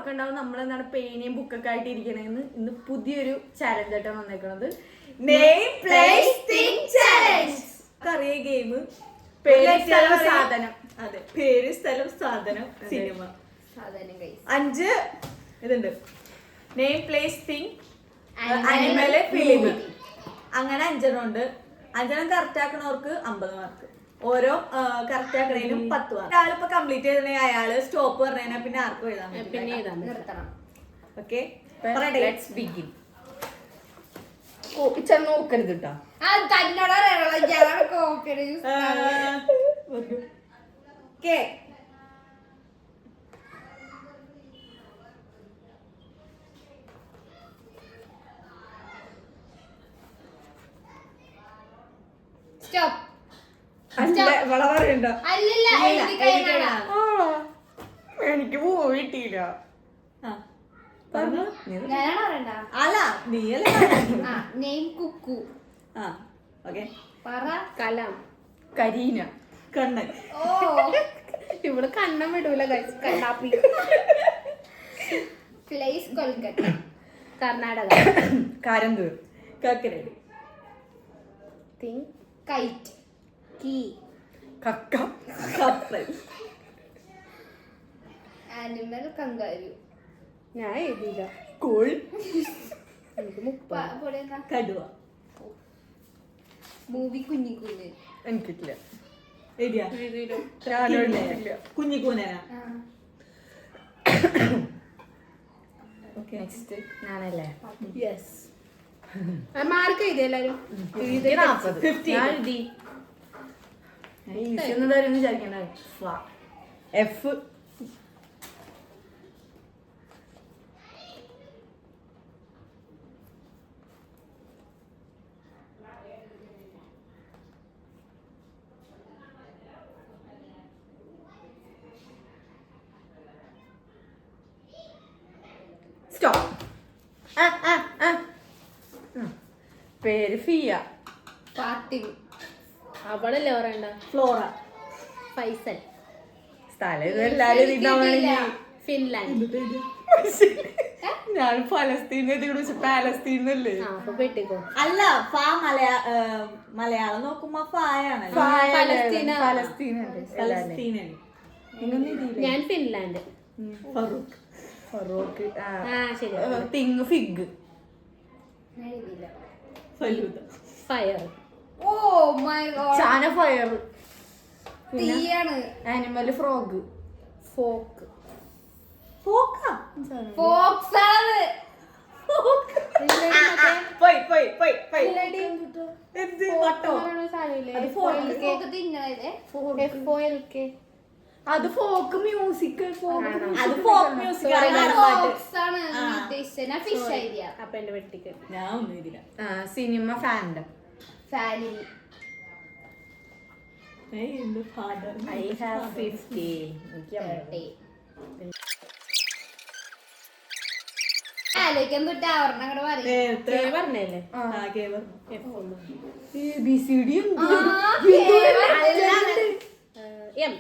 ഓർക്കണ്ടാവും നമ്മളെന്താണ് പേനയും ബുക്കൊക്കെ ആയിട്ട് ഇരിക്കണെന്ന്. ഇന്ന് പുതിയൊരു ചാലഞ്ച് ആയിട്ടാണ് വന്നേക്കുന്നത്. അറിയ ഗെയിം സാധനം. അതെ, പേര് സ്ഥലം സാധനം സിനിമ. 5 ഇതുണ്ട്. Name place thing അനിമല് film. അങ്ങനെ 5 ഉണ്ട്. 5 കറക്റ്റ് ആക്കണവർക്ക് 50 മാർക്ക്. ഓരോ കറക്റ്റ് ആക്കണേലും 10 മാർക്ക്. ഒരാളിപ്പോ കംപ്ലീറ്റ് ചെയ്തിട്ടുണ്ടെങ്കിൽ അയാള് സ്റ്റോപ്പ് പറഞ്ഞാൽ പിന്നെ ആർക്കും എഴുതാൻ നിർത്തണം. Okay, let's begin. നോക്കരുത് കേട്ടോ. എനിക്ക് പോയിട്ടില്ല. അല്ല നീയല്ലേ കുക്കു. കലം കരീന കണ്ണൻ. ഇവിടെ കണ്ണം വിടൂല കണ്ണാപ്പി. പ്ലേസ് കൊൽക്കത്ത കർണാടക. കാരന്തൂർ കാക്കരേട്. തിങ് കൈറ്റ് കീ കക്ക കപ്പൽ. Animal kangaroo. ഞാൻ എഴുതിയില്ല. കോഴി. എനിക്ക് കടുവ. മൂവി കുഞ്ഞിക്കുഞ്ഞ്. എനിക്കില്ല. കുഞ്ഞിക്കൂനനാ. നെക്സ്റ്റ് ഞാനല്ലേ? യെസ്. മാർക്ക് എഴുതി എല്ലാരും. എഫ്. പേര് ഫിയ. ഫാത്തിമ. അവളല്ലേ പറയണ്ട. ഫ്ലോറ. ഫൈസൽ. സ്ഥലം എല്ലാരും ഫിൻലാൻഡ്. ഞാൻ ഫലസ്തീൻ പാലസ്തീനല്ലേ? അല്ല, മലയാളം നോക്കുമ്പോ ഫായാണ്. ഞാൻ Finland. Farooq. Thing fig. Fire. Oh my God. ചാന ഫയർ. തീയാണ്. Animal frog. ഫോക്ക്. ഫോക്കാ? ഫോക്സ് ആണ്. അത് ഫോക്ക് മ്യൂസിക്. അപ്പൊ എന്റെ വെട്ടിക്ക് ഞാൻ ഒന്നും ഇതില്ല. Cinema fandom. Family. I have 50. 30. ആലോചിക്കാൻ തൊട്ട് ആവരണം പറഞ്ഞല്ലേ? ABCD. എം.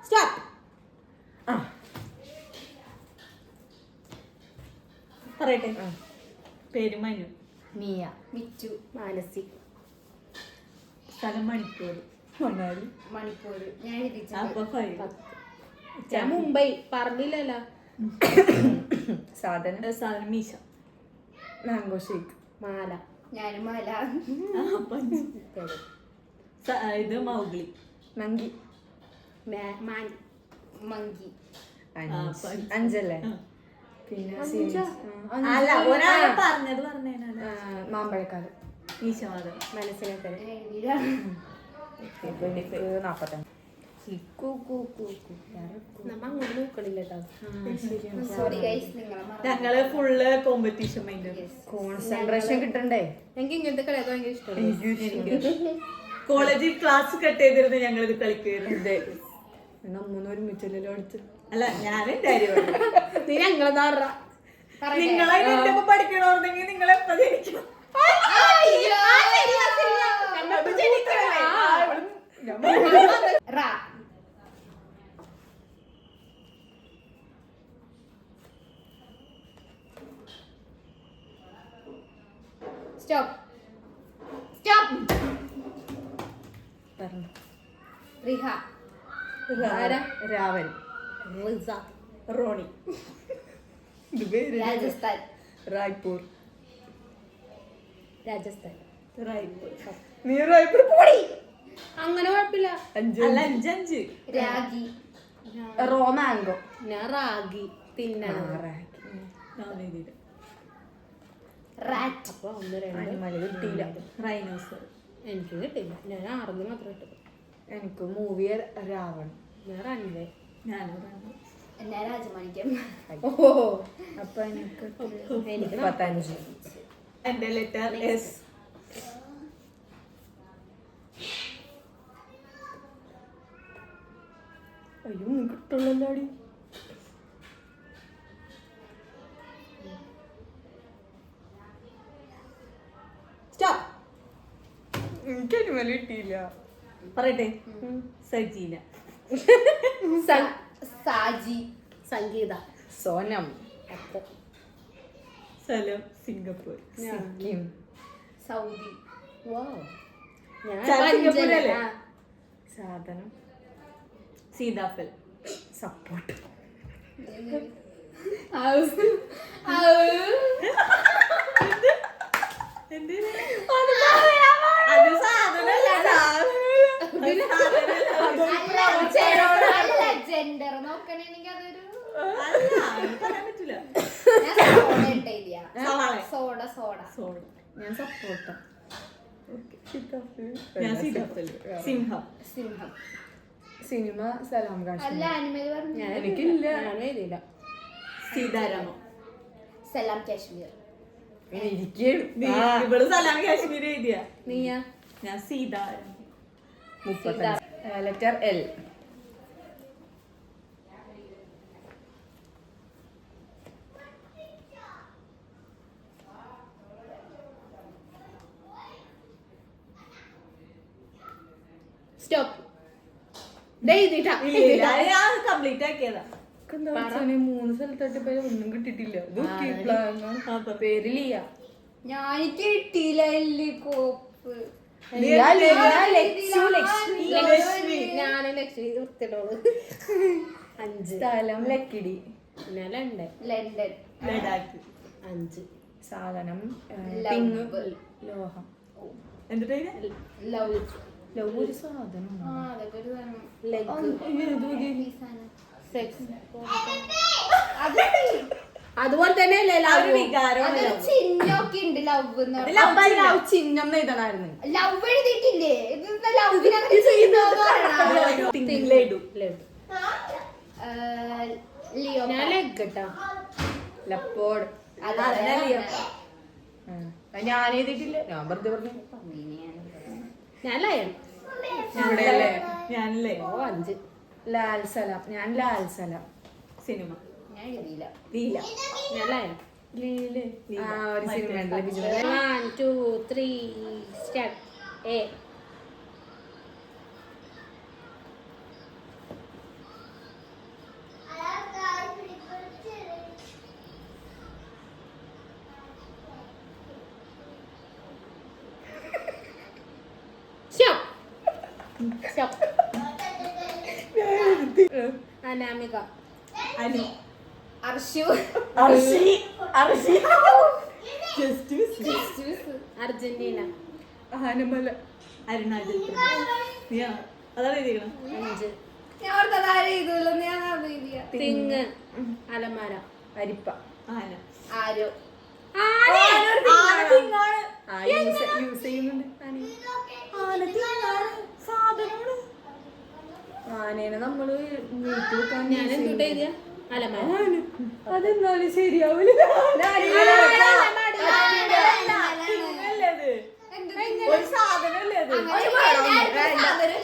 സ്റ്റോപ്പ്. പറയട്ടെ. പേര് മനു. മിയ. മിച്ചു. മാനസി. സ്ഥലം മണിപ്പൂർ. മണിപ്പൂർ. ഞാൻ മുംബൈ പറഞ്ഞില്ലല്ലോ. സാധനം മീശ. Mango shake. മാല. ഞാനും മാല. ഇത് മൗഗ്ലി. മങ്കി. മങ്കി. 5 അല്ലേ? പിന്നെ അല്ല, ഒരാളെ പറഞ്ഞത് മാമ്പഴക്കാലം. ഈശമാധവൻ. മനസ്സിലാക്കാൻ 45. അങ്ങോട്ട് നോക്കണില്ല. ഞങ്ങള് ഫുള്ള് കോമ്പറ്റീഷൻ മൈൻഡ്. കോൺസെൻട്രേഷൻ കിട്ടണ്ടേ? എനിക്ക് ഇങ്ങനത്തെ കളിയൊക്കെ ഭയങ്കര ഇഷ്ടമാണ്. കോളേജിൽ ക്ലാസ് കട്ട് ചെയ്തിരുന്നു ഞങ്ങളിത് കളിക്കുമായിരുന്നു. നമ്മൊന്നും ഒരുമിച്ചല്ലോ അടുത്ത്. അല്ല ഞാനും കാര്യം നീ ഞങ്ങളെന്താ നിങ്ങളെ പഠിക്കണമെന്നുണ്ടെങ്കിൽ നിങ്ങൾ എപ്പോ ജനിക്കണം? Stop stop. പറഞ്ഞു. റിഹ. രാവൻ. റിസ. റോണി. രാജസ്ഥാൻ. റായ്പൂർ. രാജസ്ഥാൻ. നീ റായ്പൂർ പോടി. അങ്ങനെ കുഴപ്പമില്ല. അല്ല 5 രാഗി. റോമാങ്കോ. ഞാൻ റാഗി തിന്നണം. റാറ്റ്. അപ്പൊ 1 2 അനിമല് കിട്ടിയില്ല. റൈനോസർ. എനിക്ക് കിട്ടില്ല. ഞാൻ 6 മാത്രം ഇട്ടു. എനിക്ക് മൂവി രാവൺ. ഞാൻ റൺവേ. എന്നെ രാജമാണിക്യം. ഓ അപ്പൊ എനിക്ക് എനിക്ക് 45. എന്റെ ലെറ്റർ എസ്. അയ്യോ ഒന്നും കിട്ടുള്ളല്ലോടി. സ്റ്റോപ്പ്. എനിക്ക് അനിമല് കിട്ടിയില്ല. പറയട്ടെ. സജീന. സാജി. സംഗീത. സോനം. സ്ഥലം സിംഗപ്പൂർ. സിക്കിം. സൗദി. ഞാൻ സിംഗപ്പൂരല്ലേ? സാധനം. സീതാഫൽ. സപ്പോർട്ട്. അത് സാധനമല്ല. ജെൻഡർ നോക്കണെങ്കിൽ അതൊരു അല്ല, അത് പറയാൻ പറ്റൂല. സവാള. Soda soda. സോഡ. ഞാൻ സപ്പോർട്ട. ഞാൻ സീതാഫൽ. സിംഹം. സിംഹം. സിനിമ സലാം അല്ല കാശ്മീർ. അനിമൽ പറഞ്ഞു. എനിക്കില്ല. ഞാനും എഴുതിയില്ല. സീതാരാമം. സലാം കാശ്മീർ. ഇവള് സലാം കാശ്മീർ എഴുതിയ. നീയാ? ഞാൻ സീതാരാമം. 35. Letter L. സ്റ്റോപ്പ്. എഴുതിട്ടാ ഇല്ല, ഞാൻ കംപ്ലീറ്റ് ആക്കിയതാ. 3 സ്ഥലത്തായിട്ട് പേര് ഒന്നും കിട്ടിയിട്ടില്ല. പേര് ലിയ. ഞാൻ കിട്ടിയില്ല. എല്ലി കോപ്പ്. ഞാനും ലക്ഷ്മി വൃത്തിയോട് 5. സ്ഥലം ലക്കിടി. പിന്നെ ലണ്ടൻ. ലണ്ടൻ. ലഡാക്ക്. 5. സാധനം ലവ്. പിങ്ക്. ലോഹം. എന്നിട്ട് ലവ്. ലവ് ഒരു സാധനം. അതൊക്കെ ഒരു സാധനം. ലെഗ്. ഈ സാധനം. സെക്സ്. അത് അതുപോലെ തന്നെ അല്ലേ ഒരു വികാരം. അതൊരു ചിഹ്നമൊക്കെ ഉണ്ട്. ലവ് എന്ന് പറഞ്ഞാൽ. അപ്പൊ ലവ് ചിഹ്നം എഴുതണായിരുന്നു. ലവ് എഴുതിയിട്ടില്ലേ? ഇത് ലവിനങ്ങനെ ചെയ്യുന്നതെന്ന് പറയണം. ലഡു. ലഡു. ലിയോ. ഞാൻ ലെഗ് കേട്ടോ. ലപ്പോഡ്. അതന്നെ ലിയോ. ഞാൻ എഴുതിയിട്ടില്ല. ഞാൻ വെറുതെ പറഞ്ഞു. ഞാൻ ലയൺ. ഇവിടെയല്ലേ? ഞാനല്ലേ. ഓ 5. ലാൽ സലാം. ഞാൻ ലാൽ സലാം. സിനിമ. ഞാൻ എഴുതിയില്ല. ലീല. ഞാൻ ലയൺ. ലീല്. ആ ഒരു സിനിമ ഉണ്ടല്ലോ Biju. 1 2 3 start. A. Stop. Anamika. Ani. Arshu. Arshi. Arshi. Just Argentina. Anamala. Arunachal Pradesh. അതാണ് എഴുതിക്കണം. 5. ഞാൻ ഓർത്തത് ആരും എഴുതൂലെന്ന് ഞാൻ അത് എഴുതിയ. തിങ്. അലമാര. അരിപ്പ. ആന. ആരോ. യൂസ് ചെയ്യുന്നുണ്ട്. ആനേനെ നമ്മള് വീട്ടിൽ വെക്കാൻ ഞാൻ എന്തുട്ട് എഴുതിയ അലമാര. അതെന്നാലും ശരിയാവില്ല. ഒരു സാധനല്ലേ അത്?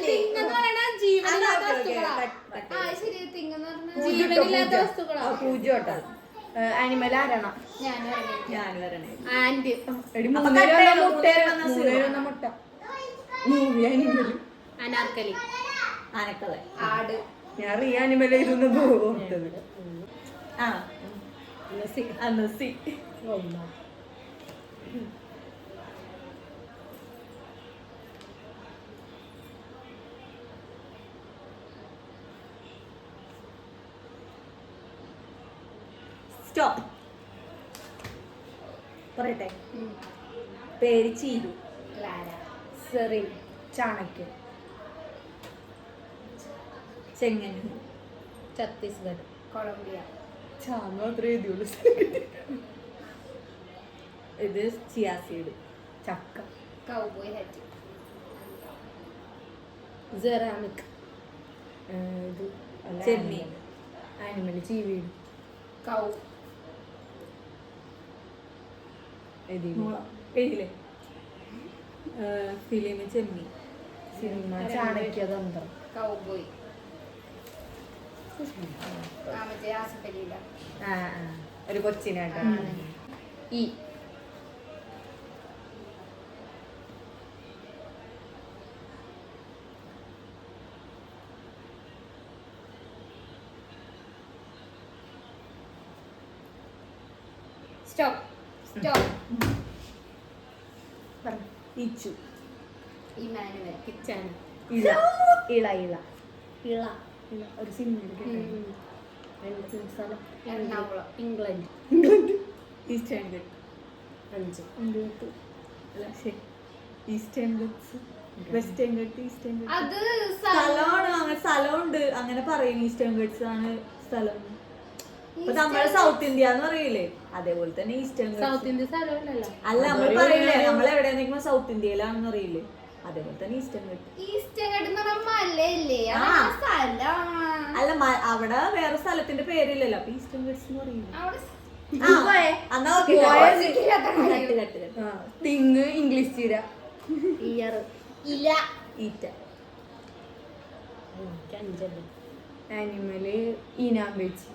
തിങ് എന്ന് പറയണ ജീവനില്ലാത്ത വസ്തുക്കളാ. ആ ശരി തിങ്ങെന്ന് പറഞ്ഞ ജീവനില്ലാത്ത വസ്തുക്കളാ. പൂജോട്ടാ ആനിമൽ ആരാണോ? ഞാൻ ഞാൻ വരണേ ആൻഡ് എടി അപ്പൊ മൂന്നേരം കട്ട വന്ന മുട്ട വന്ന മൂന്നേരം വന്ന മുട്ട മൂവി ആനിമൽ. അനാർക്കലി. ആനക്കഥ. ആട് ഞാൻ റീ ആനിമൽ എഴുതുന്നത് ഓർത്തത്. ആ അന്ന് സി. സ്റ്റോപ്പ്. പറയട്ടെ. പേര് ചീരു. ക്ലാര സെറിൻ. ചാണക്യൻ. ചെങ്ങന്നൂർ. ഛത്തീസ്ഗഡ്. കൊളംബിയ മാത്രമേ എഴുതിയുള്ളൂ. ഇത് ചിയാസീഡ്. ചക്ക. Cowboy hat ceramic. ഇത് ചെമ്മീൻ. ആനിമൽ ചീവീട്. കൗ എഴുതില്ലേ? ഫിലിം ചെമ്മീൻ. സിനിമ ചാണക്യതന്ത്രം. കൗബോയ് മറ്റേ ആസിഫലിയില്ല ആ ഒരു കൊച്ചിനാട്ടോ. E. Stop stop Ichu. Emmanuel കിച്ചാൻ. ഇള. ഇള ഇള ഇള. ഇള ഒരു സിനിമയിൽ സ്ഥലം എറണാകുളം ഇംഗ്ലണ്ട്. Eastern gut. 5. അല്ല ശരി. Eastern ghats. Western ghat. Eastern ghat അത് സ്ഥലമാണ്. അങ്ങനെ സ്ഥലമുണ്ട്. അങ്ങനെ പറയും. ഈസ്റ്റേൺ ഗട്ട്സ് ആണ് സ്ഥലം. ഇപ്പൊ നമ്മള് സൗത്ത് ഇന്ത്യ എന്ന് പറയില്ലേ, അതേപോലെ തന്നെ ഈസ്റ്റേൺ സൗത്ത് ഗട്ട്സ്. ഇന്ത്യ സ്ഥലമല്ലല്ലോ. അല്ല നമ്മൾ പറയില്ലേ, നമ്മൾ എവിടെ നിൽക്കുമ്പോ സൗത്ത് ഇന്ത്യയിലാണെന്ന് അറിയില്ലേ, അതേപോലെ തന്നെ ഈസ്റ്റേൺ ഗട്ട്. ഈസ്റ്റേൺ എന്ന് പറഞ്ഞ മലയല്ലേ? ആ. അതൊക്കെ സ്ഥലം. അല്ല അവിടെ വേറെ സ്ഥലത്തിന്റെ പേരില്ലല്ലോ, അപ്പൊ ഈസ്റ്റേൺ ഗട്ട്സ് എന്ന് പറയില്ലേ. അവിടെ എന്നാ okay. Cut cut cut. Thing English ചീര. ഇയർ. ഇല ഈറ്റ. എനിക്ക് 5. ആനിമല് ഈനാം വെച്ച്.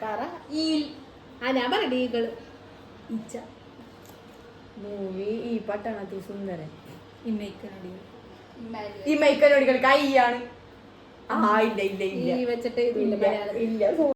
പറ. ഈൽ. ഞാൻ പറയട്ടെ ഈകള്. ഈച്ച. മൂവി ഈ പട്ടണത്തിൽ സുന്ദരൻ. ഇമൈക്കനടി. ഈ മൈക്കനോടികൾ കൈയാണ്. ആ ഇല്ല ഇല്ല ഇല്ല ഈ വെച്ചിട്ട് ഇതില്ല മലയാളത്തിൽ. ഇല്ല.